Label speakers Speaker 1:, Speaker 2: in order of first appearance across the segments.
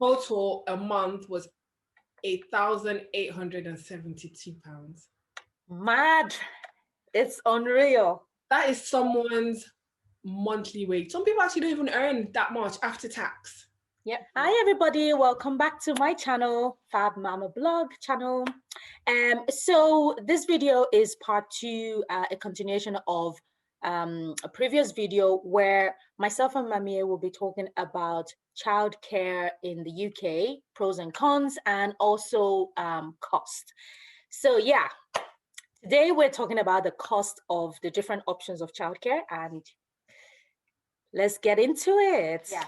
Speaker 1: total a month was £8,872.
Speaker 2: Mad. It's unreal.
Speaker 1: That is someone's monthly wage. Some people actually don't even earn that much after tax.
Speaker 2: Yep. Hi everybody, welcome back to my channel, FabMomma blog channel. So this video is part 2, a continuation of a previous video where myself and Mamie will be talking about childcare in the UK, pros and cons, and also cost. So yeah, today we're talking about the cost of the different options of childcare, and let's get into it.
Speaker 1: Yeah.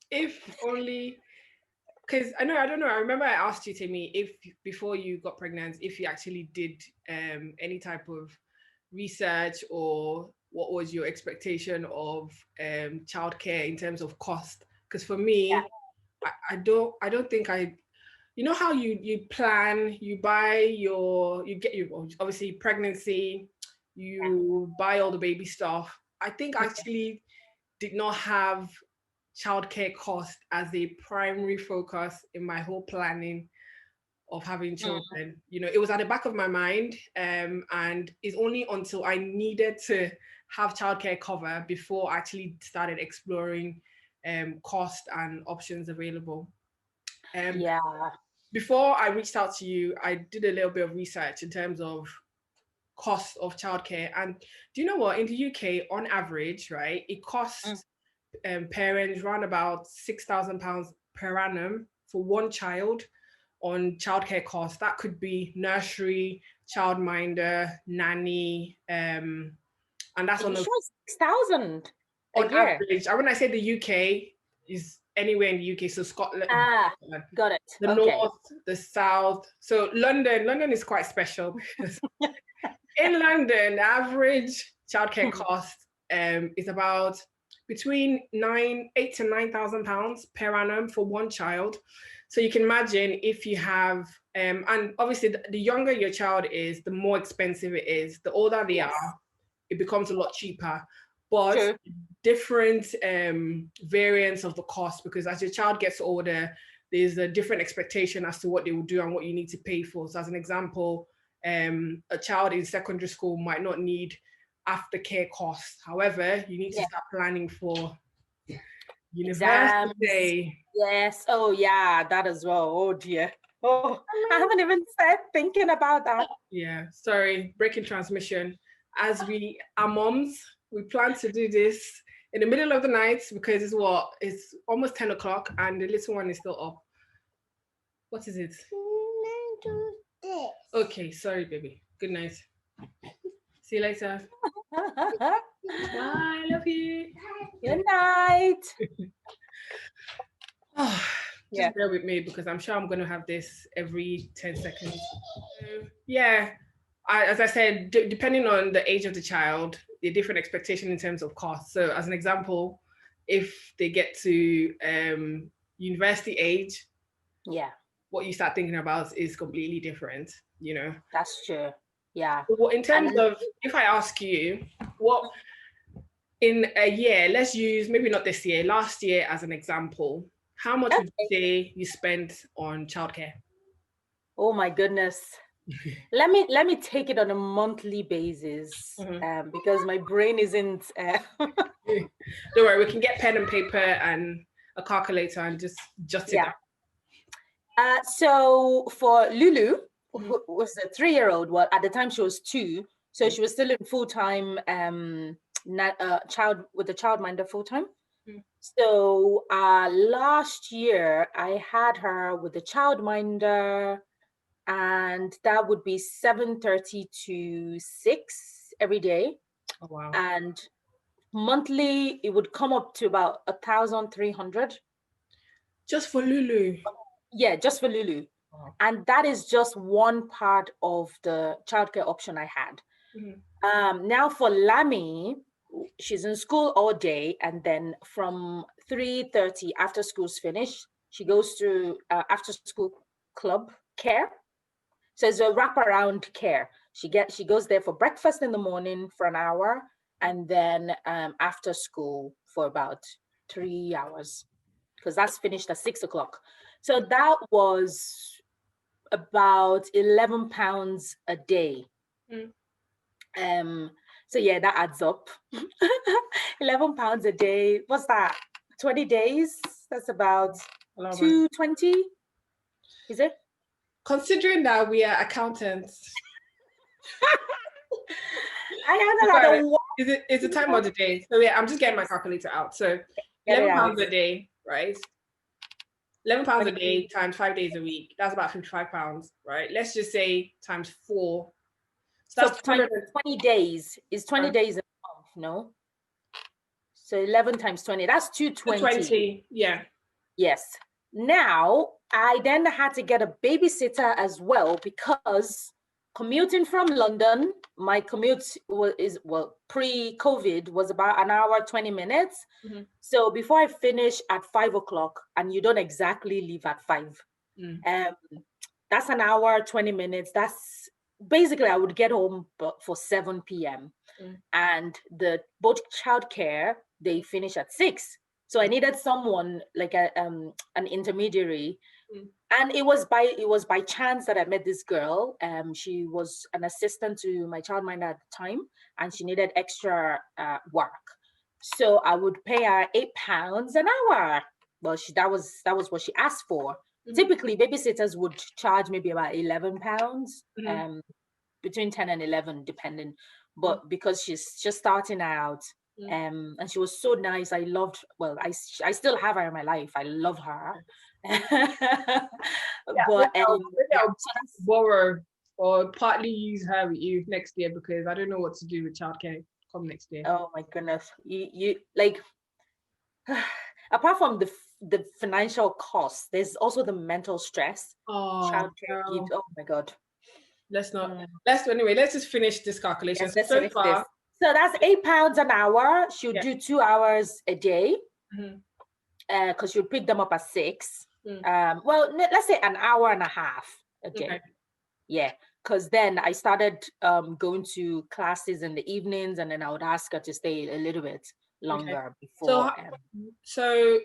Speaker 1: If only, because I don't know. I remember I asked you, Timmy, if before you got pregnant, if you actually did any type of research or what was your expectation of childcare in terms of cost? Because for me, I don't think I. You know how you plan, you buy you get your obviously pregnancy, you buy all the baby stuff. I think I actually did not have childcare cost as a primary focus in my whole planning of having children. You know, it was at the back of my mind, and it's only until I needed to have childcare cover before I actually started exploring cost and options available.
Speaker 2: Yeah.
Speaker 1: Before I reached out to you, I did a little bit of research in terms of cost of childcare. And do you know what? In the UK, on average, right, it costs parents around about £6,000 per annum for one child on childcare costs. That could be nursery, childminder, nanny, and that's
Speaker 2: Are
Speaker 1: on
Speaker 2: you
Speaker 1: a,
Speaker 2: sure 6,000 a
Speaker 1: on
Speaker 2: year?
Speaker 1: average. And when I say the UK, is anywhere in the UK, so Scotland,
Speaker 2: Got it.
Speaker 1: the
Speaker 2: Okay.
Speaker 1: north, the south. So London is quite special because in London, the average childcare cost is about between eight to £9,000 per annum for one child. So you can imagine if you have, and obviously the younger your child is, the more expensive it is. The older they are, it becomes a lot cheaper. But
Speaker 2: True.
Speaker 1: different variants of the cost, because as your child gets older, there's a different expectation as to what they will do and what you need to pay for. So as an example, a child in secondary school might not need aftercare costs. However, you need to start planning for university.
Speaker 2: Exams. Yes. Oh yeah, that as well. Oh dear. Oh, I haven't even started thinking about that.
Speaker 1: Yeah, sorry, breaking transmission. As we are moms, we plan to do this in the middle of the night because it's almost 10 o'clock and the little one is still up. What is it? Okay, sorry, baby. Good night. See you later. Bye. I love you.
Speaker 2: Good night.
Speaker 1: Just bear with me because I'm sure I'm going to have this every 10 seconds. Yeah, as I said, depending on the age of the child, the different expectation in terms of cost. So as an example, if they get to university age, what you start thinking about is completely different, you know.
Speaker 2: That's true. Yeah.
Speaker 1: Well, in terms of, if I ask you, what in a year, let's use maybe not this year, last year as an example, how much would you say you spent on childcare?
Speaker 2: Oh my goodness. Let me take it on a monthly basis because my brain isn't.
Speaker 1: Don't worry, we can get pen and paper and a calculator and just jot it down.
Speaker 2: So for Lulu, who was a 3-year-old, well, at the time she was 2, so she was still in full-time child with the childminder full-time. So last year I had her with the childminder, and that would be 7:30 to 6 every day.
Speaker 1: Oh, wow.
Speaker 2: And monthly it would come up to about 1,300.
Speaker 1: Just for Lulu?
Speaker 2: Yeah, just for Lulu. Oh. And that is just one part of the childcare option I had. Now for Lammy, she's in school all day, and then from 3:30 after school's finished, she goes to after school club care. So it's a wraparound care. She goes there for breakfast in the morning for an hour, and then after school for about 3 hours. because that's finished at 6 o'clock. So that was about £11 a day. So yeah, that adds up. £11 a day. What's that? 20 days? That's about 220. Is it?
Speaker 1: Considering that we are accountants. It's the time of the day. So yeah, I'm just getting my calculator out. So £11 a day, right? £11 a day times 5 days a week. That's about £55, right? Let's just say times 4.
Speaker 2: So that's 20 days. Is 20 days a month? No. So 11 times 20. That's 220.
Speaker 1: Yeah.
Speaker 2: Yes. Now I then had to get a babysitter as well, because commuting from London, my commute pre-COVID was about an hour 20 minutes. So before I finish at 5 o'clock, and you don't exactly leave at 5, that's an hour 20 minutes. That's basically, I would get home for 7 p.m. And both childcare, they finish at 6. So I needed someone like an intermediary. And it was by chance that I met this girl. She was an assistant to my childminder at the time, and she needed extra work. So I would pay her £8 an hour. Well, that was what she asked for. Typically, babysitters would charge maybe about £11, between 10 and 11, depending. But because she's just starting out, and she was so nice, I loved. Well, I still have her in my life. I love her. But
Speaker 1: I'll borrow or partly use her with you next year, because I don't know what to do with childcare come next year.
Speaker 2: Oh my goodness, you like apart from the financial cost, there's also the mental stress. Childcare gives. Oh my God.
Speaker 1: Let's just finish this calculation.
Speaker 2: Yes, let's finish this. So that's £8 an hour. She'll do 2 hours a day, because she'll pick them up at 6. Well, let's say an hour and a half a day. Yeah, because then I started going to classes in the evenings, and then I would ask her to stay a little bit longer before.
Speaker 1: So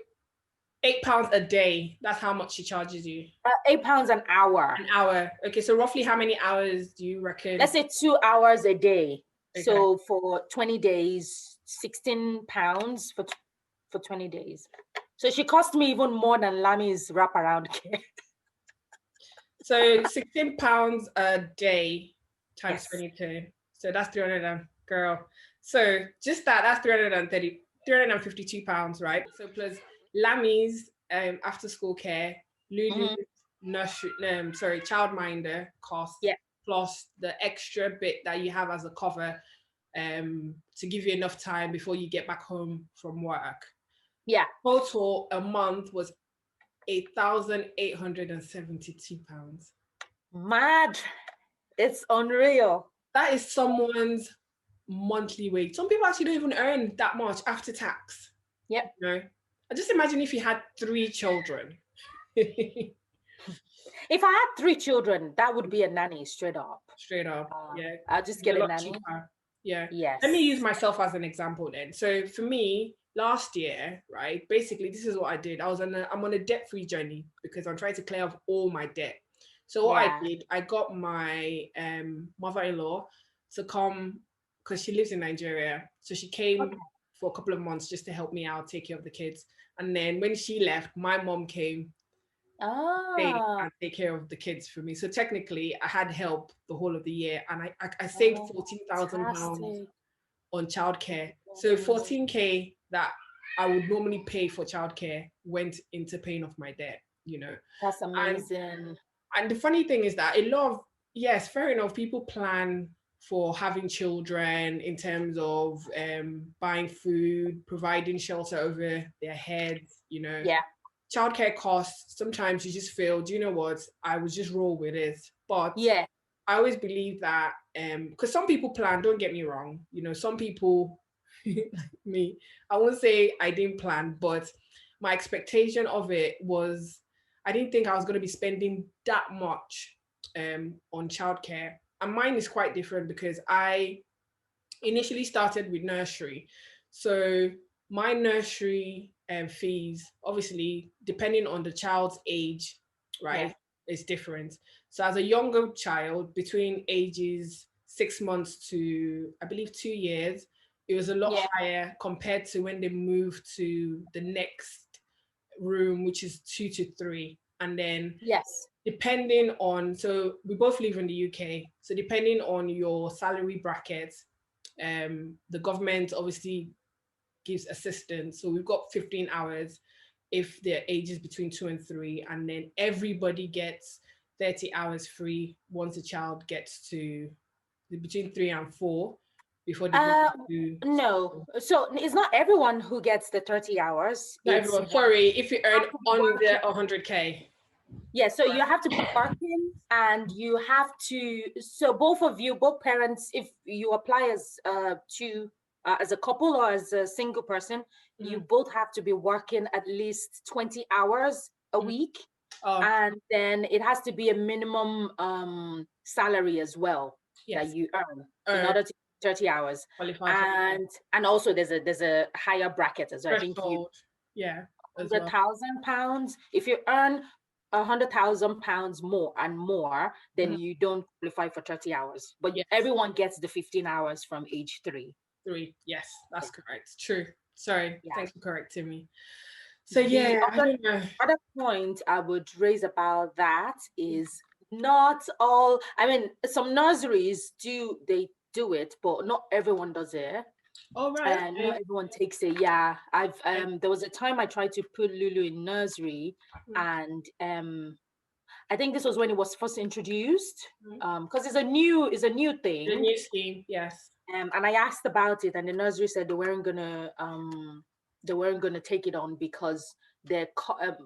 Speaker 1: £8 a day. That's how much she charges you.
Speaker 2: £8 an hour.
Speaker 1: An hour. Okay, so roughly how many hours do you reckon?
Speaker 2: Let's say 2 hours a day. Okay. So for 20 days, £16 for 20 days. So she cost me even more than Lami's wraparound care.
Speaker 1: So £16 a day times 22. So that's 300 girl. So just that's £352, right? So plus Lami's after school care, Lulu's nursery, childminder cost, plus the extra bit that you have as a cover to give you enough time before you get back home from work.
Speaker 2: Yeah.
Speaker 1: Total a month was £872.
Speaker 2: Mad. It's unreal.
Speaker 1: That is someone's monthly wage. Some people actually don't even earn that much after tax.
Speaker 2: Yep.
Speaker 1: You know? I just imagine if you had 3 children.
Speaker 2: If I had 3 children, that would be a nanny straight up.
Speaker 1: Yeah.
Speaker 2: I'll just get a nanny.
Speaker 1: Cheaper. Yeah.
Speaker 2: Yes.
Speaker 1: Let me use myself as an example then. So for me, last year, right, basically this is what I did. I'm on a debt-free journey because I'm trying to clear off all my debt. So what I did, I got my mother-in-law to come, because she lives in Nigeria. So she came for a couple of months just to help me out, take care of the kids. And then when she left, my mom came and take care of the kids for me. So technically I had help the whole of the year, and I saved £14,000 on childcare. So 14K that I would normally pay for childcare went into paying off my debt, you know.
Speaker 2: That's amazing.
Speaker 1: And the funny thing is that a lot of, yes, fair enough, people plan for having children in terms of buying food, providing shelter over their heads, you know.
Speaker 2: Yeah.
Speaker 1: Childcare costs, sometimes you just feel, do you know what, I would just roll with it. But
Speaker 2: yeah,
Speaker 1: I always believe that, because some people plan, don't get me wrong, you know, some people, me, I won't say I didn't plan, but my expectation of it was, I didn't think I was going to be spending that much on childcare. And mine is quite different because I initially started with nursery. So my nursery fees, obviously depending on the child's age, right?
Speaker 2: Yeah.
Speaker 1: It's different. So as a younger child between ages 6 months to I believe 2 years, it was a lot
Speaker 2: Yeah.
Speaker 1: higher compared to when they moved to the next room, which is 2 to 3. And then
Speaker 2: Yes.
Speaker 1: depending on, so we both live in the UK, so depending on your salary bracket, the government obviously gives assistance. So we've got 15 hours if their ages between 2 and 3, and then everybody gets 30 hours free once a child gets to between 3 and 4 before they go
Speaker 2: Uh,
Speaker 1: to
Speaker 2: no.
Speaker 1: school.
Speaker 2: So it's not everyone who gets the 30 hours.
Speaker 1: Not
Speaker 2: It's
Speaker 1: everyone. Sorry, if you earn
Speaker 2: have to be
Speaker 1: under
Speaker 2: working.
Speaker 1: 100K.
Speaker 2: Yeah, so you have to be working and you have to, so both of you, both parents, if you apply as as a couple or as a single person, you
Speaker 1: Mm,
Speaker 2: both have to be working at least 20 hours a
Speaker 1: mm.
Speaker 2: week.
Speaker 1: Oh,
Speaker 2: And then it has to be a minimum salary as well that
Speaker 1: yes.
Speaker 2: you earn in
Speaker 1: Earn,
Speaker 2: order to 30 hours.
Speaker 1: qualify for
Speaker 2: And also there's a higher bracket as well. I think you
Speaker 1: threshold. Yeah, as well.
Speaker 2: £100,000. If you earn £100,000 more and more, then
Speaker 1: Mhm.
Speaker 2: you don't qualify for 30 hours. But
Speaker 1: Yes.
Speaker 2: everyone gets the 15 hours from age 3.
Speaker 1: 3. Yes,
Speaker 2: Yeah.
Speaker 1: that's correct. True. Sorry.
Speaker 2: Yeah.
Speaker 1: Thanks for correcting me. So
Speaker 2: The
Speaker 1: yeah, I
Speaker 2: other
Speaker 1: don't know.
Speaker 2: other point I would raise about that is not all, I mean, some nurseries do it, but not everyone does it.
Speaker 1: All right.
Speaker 2: And not
Speaker 1: Okay.
Speaker 2: everyone takes it. Yeah. I've
Speaker 1: Okay.
Speaker 2: there was a time I tried to put Lulu in nursery,
Speaker 1: Mm,
Speaker 2: and I think this was when it was first introduced,
Speaker 1: mm.
Speaker 2: because it's a new
Speaker 1: The
Speaker 2: thing.
Speaker 1: new scheme. Yes.
Speaker 2: And I asked about it, and the nursery said they weren't gonna take it on because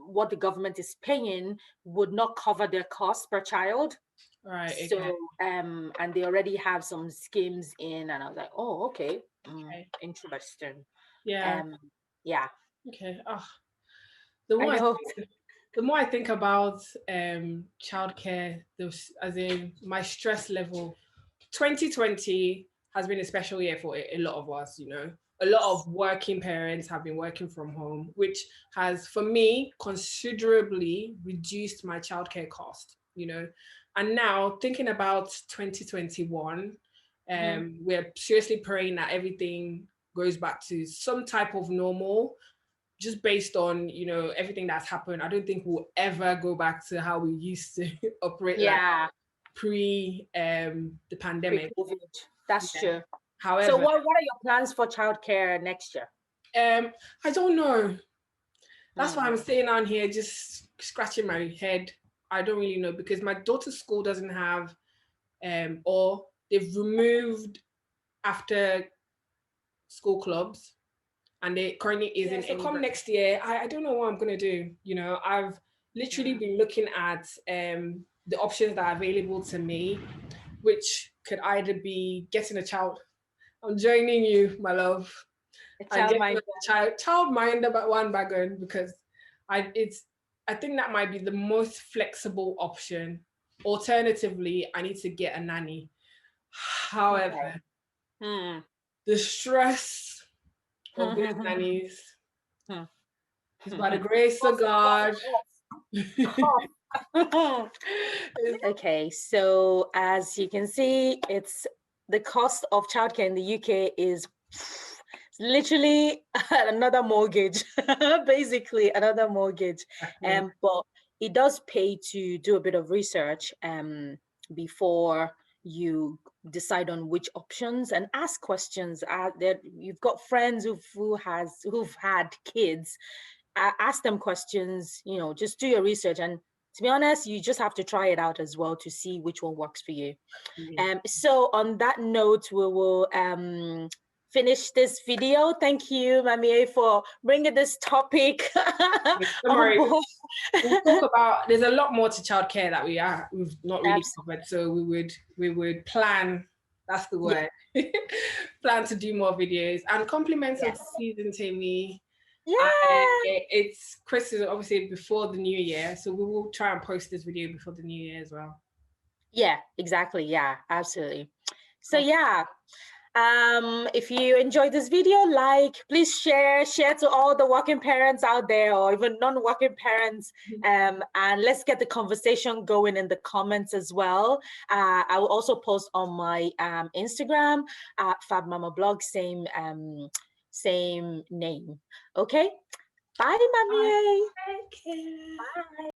Speaker 2: what the government is paying would not cover their cost per child.
Speaker 1: Right. Okay.
Speaker 2: So and they already have some schemes in, and I was like, oh, okay,
Speaker 1: Okay.
Speaker 2: interesting.
Speaker 1: Yeah.
Speaker 2: Um, yeah,
Speaker 1: Okay. Oh, the
Speaker 2: I
Speaker 1: more I
Speaker 2: know.
Speaker 1: think, the more I think about childcare, those as in my stress level. 2020 has been a special year for a lot of us, you know. A lot of working parents have been working from home, which has, for me, considerably reduced my childcare cost, you know. And now, thinking about 2021,
Speaker 2: Mhm.
Speaker 1: we're seriously praying that everything goes back to some type of normal, just based on, you know, everything that's happened. I don't think we'll ever go back to how we used to operate, like
Speaker 2: Yeah,
Speaker 1: pre the pandemic.
Speaker 2: pre-COVID. That's
Speaker 1: Yeah.
Speaker 2: true. So
Speaker 1: However,
Speaker 2: what are your plans for childcare next year?
Speaker 1: um, I don't know. That's why I'm
Speaker 2: Hmm.
Speaker 1: sitting on here just scratching my head. I don't really know because my daughter's school doesn't have or they've removed after school clubs and they currently isn't. So come next year, I don't know what I'm gonna do. You know, I've literally
Speaker 2: Mm.
Speaker 1: been looking at the options that are available to me, which could either be getting a child. I'm joining you, my love.
Speaker 2: A
Speaker 1: And
Speaker 2: child
Speaker 1: getting
Speaker 2: mind.
Speaker 1: a child minder but one wagon because I think that might be the most flexible option. Alternatively, I need to get a nanny.
Speaker 2: Okay.
Speaker 1: However,
Speaker 2: Hmm.
Speaker 1: the stress of these
Speaker 2: Hmm.
Speaker 1: nannies
Speaker 2: Hmm.
Speaker 1: is by the grace of God.
Speaker 2: Okay, so as you can see, it's the cost of childcare in the UK is literally another mortgage, basically another mortgage. But it does pay to do a bit of research before you decide on which options and ask questions. That you've got friends who've had kids, ask them questions, just do your research. And to be honest, you just have to try it out as well to see which one works for you. So on that note, we will finish this video. Thank you, Mamie, for bringing this topic
Speaker 1: Don't
Speaker 2: on
Speaker 1: worry,
Speaker 2: board.
Speaker 1: we'll talk about. There's a lot more to childcare that we've not really
Speaker 2: Absolutely.
Speaker 1: covered. So we would plan. That's the
Speaker 2: Yeah.
Speaker 1: word. Plan to do more videos and compliments of
Speaker 2: Yes.
Speaker 1: the season, Tammy.
Speaker 2: Yeah.
Speaker 1: It's Christmas, obviously before the new year, so we will try and post this video before the new year as well.
Speaker 2: Yeah, exactly. Yeah, absolutely. So
Speaker 1: Cool.
Speaker 2: yeah, If you enjoyed this video, please share to all the working parents out there, or even non-working parents, and let's get the conversation going in the comments as well. I will also post on my Instagram at FabMomma blog, same name. Okay, bye, mommy.
Speaker 1: Thank you.
Speaker 2: Bye.